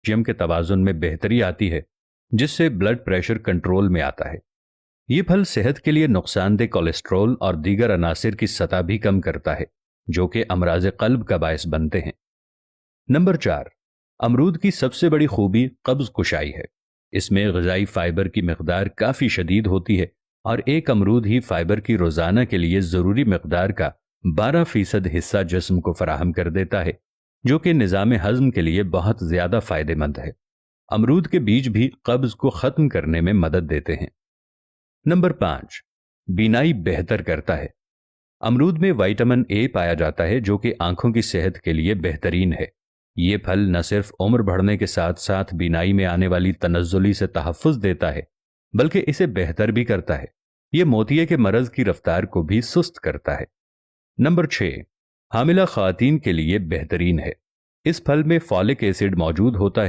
Potassium के तवाजुन में बेहतरी आती है, जिससे ब्लड प्रेशर कंट्रोल में आता है। ये फल सेहत के लिए नुकसानदेह कोलेस्ट्रॉल और दीगर अनासिर की सतह भी कम करता है, जो कि अमराज कल्ब का बायस बनते हैं। नंबर 4, अमरूद की सबसे बड़ी खूबी कब्ज कुशाई है। इसमें ग़िज़ाई फाइबर की मिकदार काफ़ी शदीद होती है और एक अमरूद ही फाइबर की रोज़ाना के लिए ज़रूरी मिकदार का 12% हिस्सा जिस्म को फराहम कर देता है, जो कि निज़ाम हज़म के लिए बहुत ज़्यादा फ़ायदेमंद है। अमरूद के बीज भी कब्ज को ख़त्म करने में मदद देते हैं। नंबर 5, बीनाई बेहतर करता है। अमरूद में विटामिन ए पाया जाता है, जो कि आंखों की सेहत के लिए बेहतरीन है। ये फल न सिर्फ उम्र बढ़ने के साथ साथ बीनाई में आने वाली तनज़्ज़ुली से तहफ़्फ़ुज़ देता है, बल्कि इसे बेहतर भी करता है। ये मोतिये के मरज की रफ्तार को भी सुस्त करता है। नंबर 6, हामिला ख़वातीन के लिए बेहतरीन है। इस फल में फॉलिक एसिड मौजूद होता है,